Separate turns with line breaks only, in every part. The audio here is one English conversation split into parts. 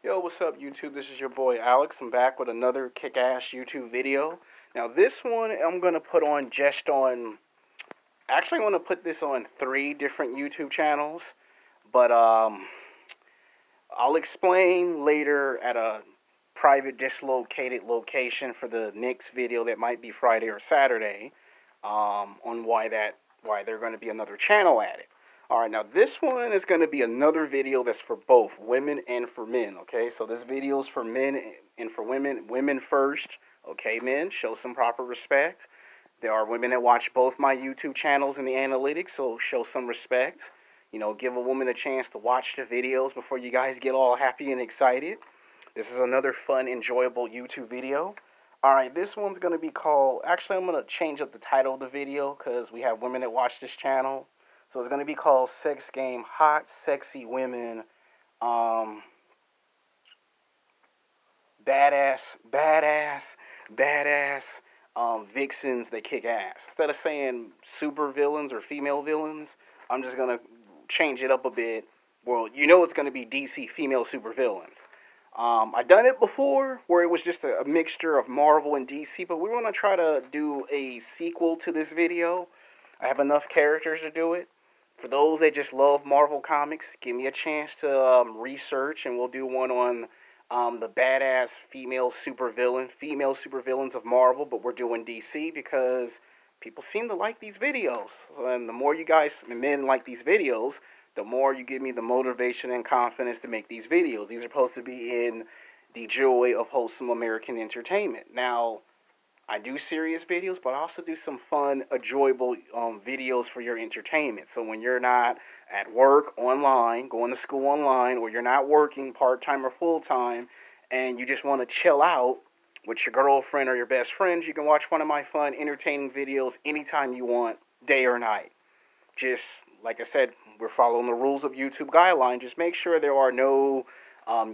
Yo, what's up YouTube? This is your boy Alex. I'm back with another kick-ass YouTube video. Now this one I'm going to put on actually I want to put this on 3 different YouTube channels. But I'll explain later at a private dislocated location for the next video that might be Friday or Saturday on why they're going to be another channel at it. Alright, now this one is going to be another video that's for both women and for men, okay? So this video is for men and for women. Women first, okay, men? Show some proper respect. There are women that watch both my YouTube channels in the analytics, so show some respect. You know, give a woman a chance to watch the videos before you guys get all happy and excited. This is another fun, enjoyable YouTube video. Alright, this one's going to be called... Actually, I'm going to change up the title of the video because we have women that watch this channel. So it's going to be called Sex Game Hot, Sexy Women, badass vixens that kick ass. Instead of saying super villains or female villains, I'm just going to change it up a bit. Well, you know it's going to be DC female super villains. I've done it before where it was just a mixture of Marvel and DC, but we want to try to do a sequel to this video. I have enough characters to do it. For those that just love Marvel Comics, give me a chance to research, and we'll do one on the badass female supervillains of Marvel, but we're doing DC because people seem to like these videos. And the more you guys, men, like these videos, the more you give me the motivation and confidence to make these videos. These are supposed to be in the joy of wholesome American entertainment. Now, I do serious videos, but I also do some fun, enjoyable videos for your entertainment. So when you're not at work online, going to school online, or you're not working part-time or full-time, and you just want to chill out with your girlfriend or your best friends, you can watch one of my fun, entertaining videos anytime you want, day or night. Just, like I said, we're following the rules of YouTube guidelines. Just make sure there are no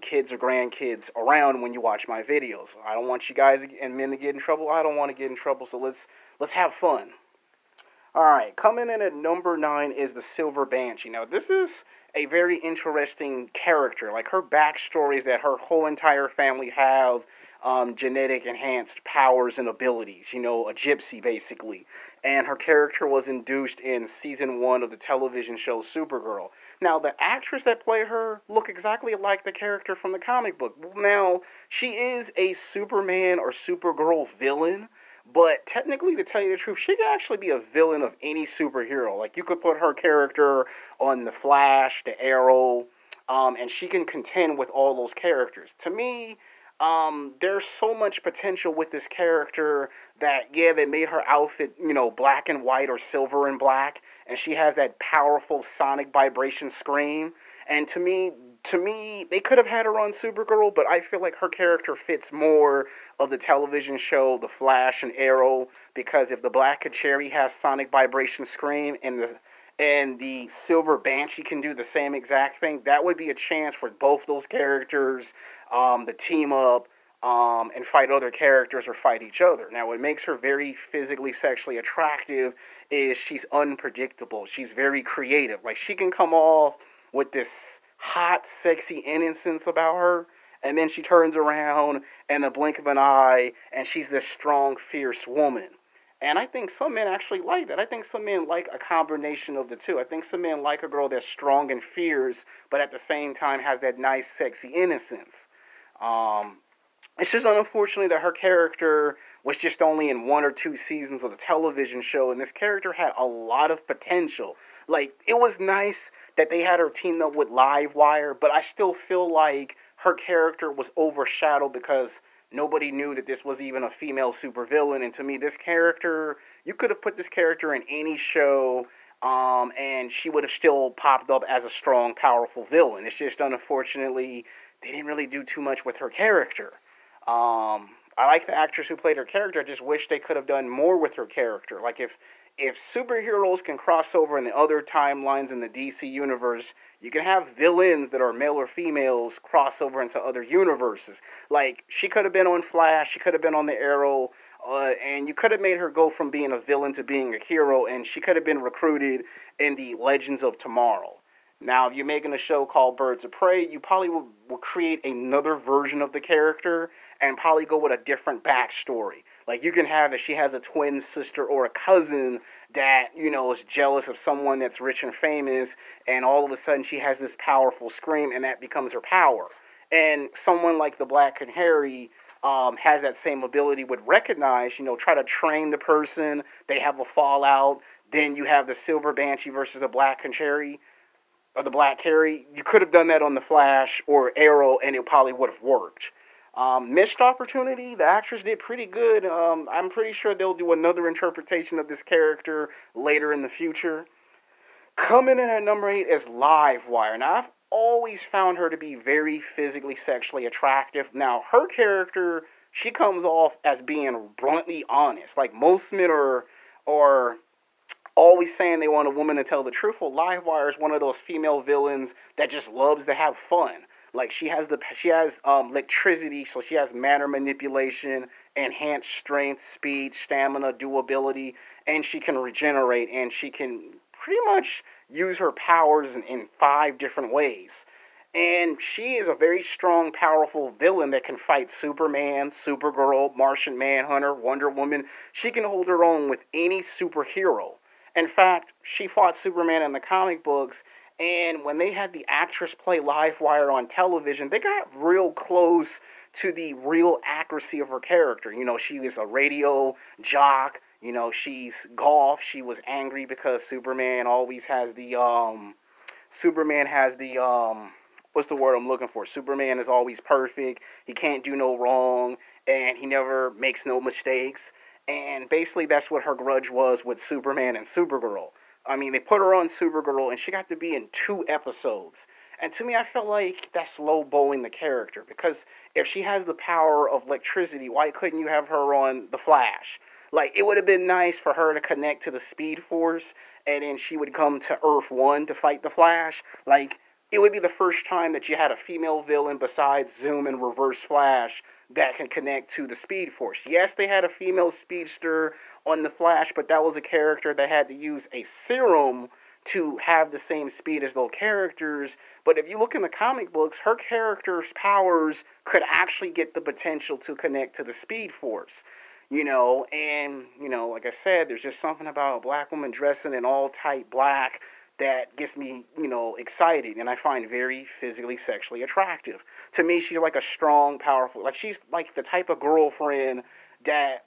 kids or grandkids around when you watch my videos. I don't want you guys and men to get in trouble. I don't want to get in trouble, so let's have fun. Alright, coming in at number 9 is the Silver Barshee. Now, this is a very interesting character. Like, her backstory is that her whole entire family have genetic enhanced powers and abilities. You know, a gypsy, basically. And her character was induced in season 1 of the television show Supergirl. Now, the actress that played her looked exactly like the character from the comic book. Now, she is a Superman or Supergirl villain, but technically, to tell you the truth, she could actually be a villain of any superhero. Like, you could put her character on The Flash, the Arrow, and she can contend with all those characters. To me, there's so much potential with this character that, yeah, they made her outfit, you know, black and white or silver and black, and she has that powerful sonic vibration scream. And to me, they could have had her on Supergirl, but I feel like her character fits more of the television show, The Flash and Arrow, because if the Black Canary has sonic vibration scream and the Silver Barshee can do the same exact thing, that would be a chance for both those characters to team up and fight other characters or fight each other. Now, what makes her very physically, sexually attractive is she's unpredictable. She's very creative. Like, she can come off with this hot, sexy innocence about her, and then she turns around in the blink of an eye, and she's this strong, fierce woman. And I think some men actually like that. I think some men like a combination of the two. I think some men like a girl that's strong and fierce, but at the same time has that nice, sexy innocence. It's just unfortunate that her character was just only in 1 or 2 seasons of the television show, and this character had a lot of potential. Like, it was nice that they had her teamed up with Livewire, but I still feel like her character was overshadowed because nobody knew that this was even a female supervillain. And to me, this character, you could have put this character in any show, and she would have still popped up as a strong, powerful villain. It's just, unfortunately, they didn't really do too much with her character. I like the actress who played her character. I just wish they could have done more with her character. Like, if superheroes can cross over in the other timelines in the DC universe, you can have villains that are male or females cross over into other universes. Like, she could have been on Flash, she could have been on the Arrow, and you could have made her go from being a villain to being a hero, and she could have been recruited in the Legends of Tomorrow. Now, if you're making a show called Birds of Prey, you probably will create another version of the character and probably go with a different backstory. Like, you can have that she has a twin sister or a cousin that, is jealous of someone that's rich and famous, and all of a sudden she has this powerful scream, and that becomes her power. And someone like the Black Canary has that same ability, would recognize, try to train the person, they have a fallout, then you have the Silver Banshee versus the Black Canary, or the Black Carry. You could have done that on the Flash or Arrow, and it probably would have worked. Missed opportunity. The actress did pretty good. I'm pretty sure they'll do another interpretation of this character later in the future. Coming in at number 8 is Livewire. Now, I've always found her to be very physically, sexually attractive. Now, her character, she comes off as being bluntly honest. Like, most men are always saying they want a woman to tell the truth. Well, Livewire is one of those female villains that just loves to have fun. Like, she has electricity, so she has matter manipulation, enhanced strength, speed, stamina, durability, and she can regenerate, and she can pretty much use her powers in 5 different ways. And she is a very strong, powerful villain that can fight Superman, Supergirl, Martian Manhunter, Wonder Woman. She can hold her own with any superhero. In fact, she fought Superman in the comic books, and when they had the actress play Livewire on television, they got real close to the real accuracy of her character. She was a radio jock. She's golf. She was angry because Superman always has what's the word I'm looking for? Superman is always perfect. He can't do no wrong, and he never makes no mistakes. And basically, that's what her grudge was with Superman and Supergirl. I mean, they put her on Supergirl, and she got to be in 2 episodes. And to me, I felt like that's lowballing the character. Because if she has the power of electricity, why couldn't you have her on The Flash? Like, it would have been nice for her to connect to the Speed Force, and then she would come to Earth 1 to fight the Flash. Like, it would be the first time that you had a female villain besides Zoom and Reverse Flash that can connect to the Speed Force. Yes, they had a female speedster on the Flash, but that was a character that had to use a serum to have the same speed as those characters. But if you look in the comic books, her character's powers could actually get the potential to connect to the Speed Force. Like I said, there's just something about a black woman dressing in all tight black that gets me, excited, and I find very physically, sexually attractive. To me, she's like a strong, powerful, like she's like the type of girlfriend that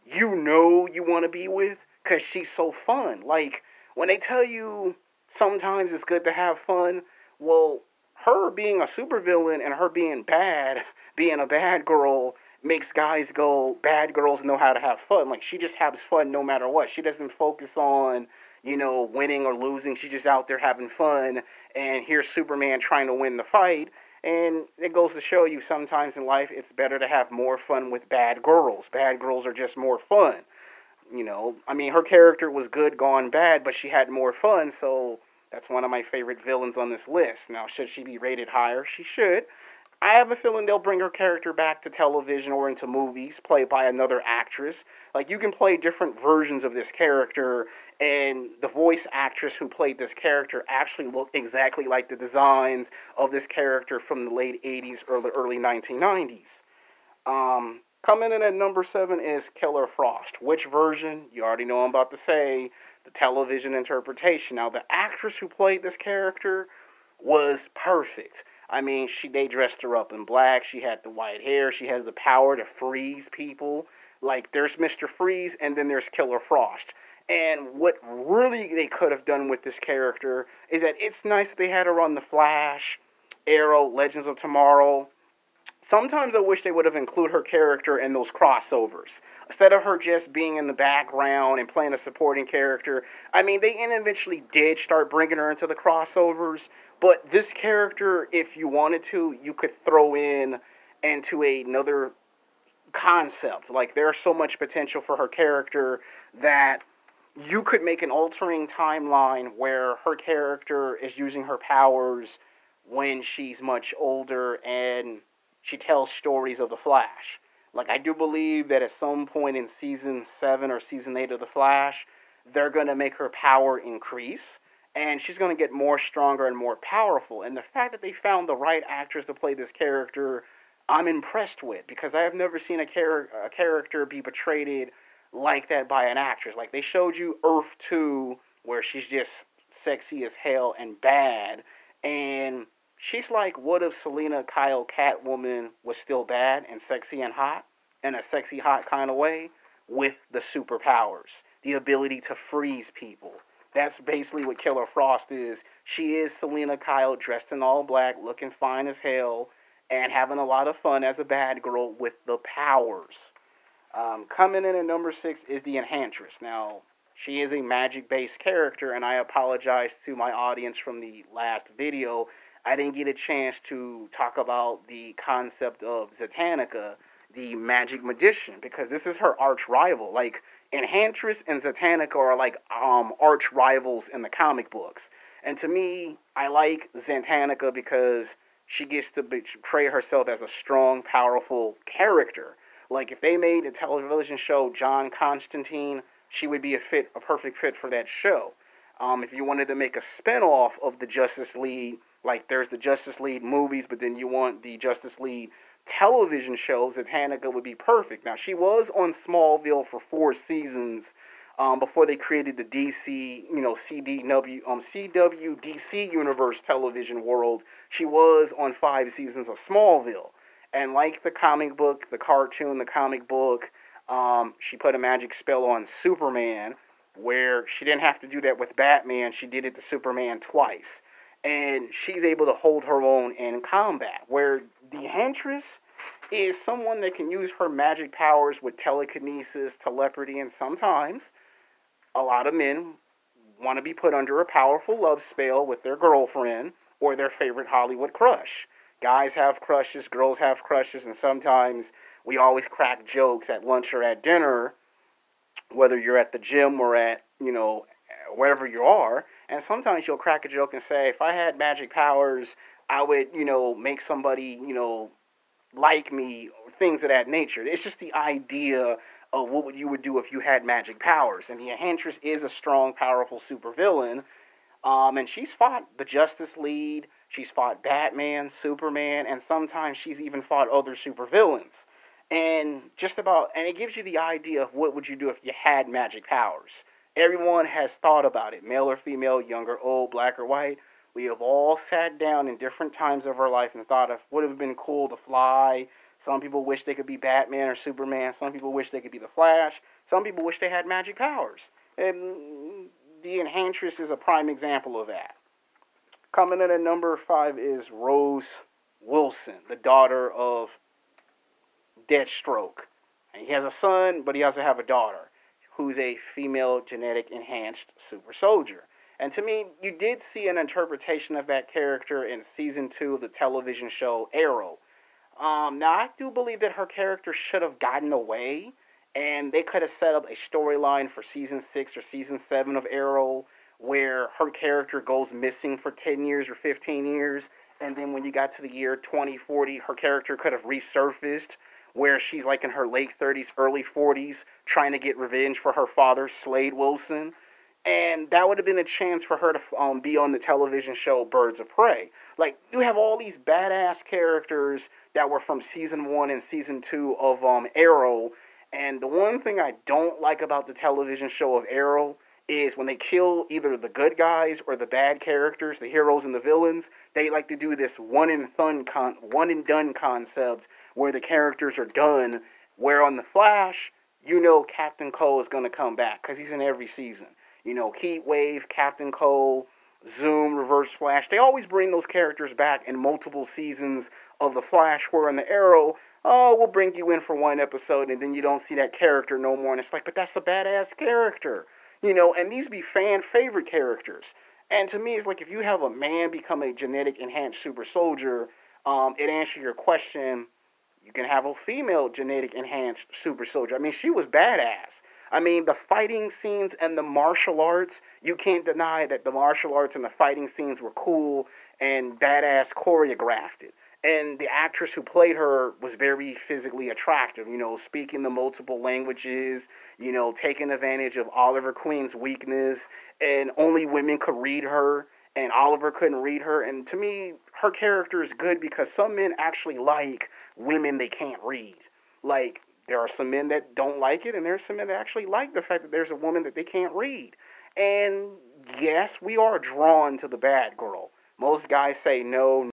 you want to be with because she's so fun. Like, when they tell you sometimes it's good to have fun, well, her being a supervillain and her being a bad girl, makes guys go, bad girls know how to have fun. Like, she just has fun no matter what. She doesn't focus on winning or losing. She's just out there having fun, and here's Superman trying to win the fight, and it goes to show you sometimes in life it's better to have more fun with bad girls. Bad girls are just more fun. Her character was good gone bad, but she had more fun, so that's one of my favorite villains on this list. Now, should she be rated higher? She should. I have a feeling they'll bring her character back to television or into movies, played by another actress. Like, you can play different versions of this character, and the voice actress who played this character actually looked exactly like the designs of this character from the late 80s or the early 1990s. Coming in at number 7 is Killer Frost. Which version? You already know I'm about to say. The television interpretation. Now, the actress who played this character was perfect. They dressed her up in black. She had the white hair. She has the power to freeze people. Like, there's Mr. Freeze, and then there's Killer Frost. And what really they could have done with this character is that it's nice that they had her on The Flash, Arrow, Legends of Tomorrow. Sometimes I wish they would have included her character in those crossovers. Instead of her just being in the background and playing a supporting character. They eventually did start bringing her into the crossovers. But this character, if you wanted to, you could throw into another concept. Like, there's so much potential for her character that you could make an altering timeline where her character is using her powers when she's much older and she tells stories of the Flash. Like, I do believe that at some point in season 7 or season 8 of the Flash, they're going to make her power increase. and she's going to get more stronger and more powerful. And the fact that they found the right actress to play this character, I'm impressed with, because I have never seen a character be portrayed like that by an actress. Like, they showed you Earth 2, where she's just sexy as hell and bad, and she's like, what if Selena Kyle Catwoman was still bad and sexy and hot, in a sexy hot kind of way, with the superpowers, the ability to freeze people. That's basically what Killer Frost is. She is Selena Kyle dressed in all black, looking fine as hell, and having a lot of fun as a bad girl with the powers. Coming in at number 6 is the Enchantress. Now, she is a magic-based character, and I apologize to my audience from the last video. I didn't get a chance to talk about the concept of Zatanna, the magic magician, because this is her arch rival. Like, Enchantress and Zatanna are like arch rivals in the comic books. And to me, I like Zatanna because she gets to portray herself as a strong, powerful character. Like, if they made a television show John Constantine, she would be a perfect fit for that show. If you wanted to make a spinoff of the Justice League, like there's the Justice League movies, but then you want the Justice League television shows, Zatanna would be perfect. Now, she was on Smallville for 4 seasons before they created the DC, CW DC Universe television world. She was on 5 seasons of Smallville. And like the comic book, the cartoon, the comic book, she put a magic spell on Superman, where she didn't have to do that with Batman. She did it to Superman twice. And she's able to hold her own in combat, where the Enchantress is someone that can use her magic powers with telekinesis, telepathy, and sometimes a lot of men want to be put under a powerful love spell with their girlfriend or their favorite Hollywood crush. Guys have crushes, girls have crushes, and sometimes we always crack jokes at lunch or at dinner, whether you're at the gym or at, wherever you are. And sometimes you'll crack a joke and say, if I had magic powers, I would, make somebody, like me, or things of that nature. It's just the idea of what you would do if you had magic powers. And the Enchantress is a strong, powerful supervillain. And she's fought the Justice League, she's fought Batman, Superman, and sometimes she's even fought other supervillains. And it gives you the idea of what would you do if you had magic powers. Everyone has thought about it, male or female, young or old, black or white. We have all sat down in different times of our life and thought of what would have been cool to fly. Some people wish they could be Batman or Superman. Some people wish they could be the Flash. Some people wish they had magic powers. And the Enchantress is a prime example of that. Coming in at number 5 is Rose Wilson, the daughter of Deathstroke. And he has a son, but he also has a daughter, who's a female genetic enhanced super soldier. And to me, you did see an interpretation of that character in season 2 of the television show Arrow. Now, I do believe that her character should have gotten away, and they could have set up a storyline for season 6 or season 7 of Arrow, where her character goes missing for 10 years or 15 years, and then when you got to the year 2040, her character could have resurfaced, where she's like in her late 30s, early 40s, trying to get revenge for her father, Slade Wilson. And that would have been a chance for her to be on the television show Birds of Prey. Like, you have all these badass characters that were from season 1 and season 2 of Arrow. And the one thing I don't like about the television show of Arrow is when they kill either the good guys or the bad characters, the heroes and the villains, they like to do this one and done concept where the characters are done. Where on The Flash, Captain Cole is going to come back because he's in every season. Heat Wave, Captain Cole, Zoom, Reverse Flash. They always bring those characters back in multiple seasons of The Flash, where in the Arrow, we'll bring you in for one episode and then you don't see that character no more. And it's like, but that's a badass character. And these be fan favorite characters. And to me, it's like if you have a man become a genetic enhanced super soldier, it answers your question. You can have a female genetic enhanced super soldier. I mean, she was badass. I mean, the fighting scenes and the martial arts, you can't deny that the martial arts and the fighting scenes were cool and badass choreographed. And the actress who played her was very physically attractive, speaking the multiple languages, taking advantage of Oliver Queen's weakness, and only women could read her, and Oliver couldn't read her. And to me, her character is good because some men actually like women they can't read. Like, there are some men that don't like it, and there's some men that actually like the fact that there's a woman that they can't read. And yes, we are drawn to the bad girl. Most guys say no,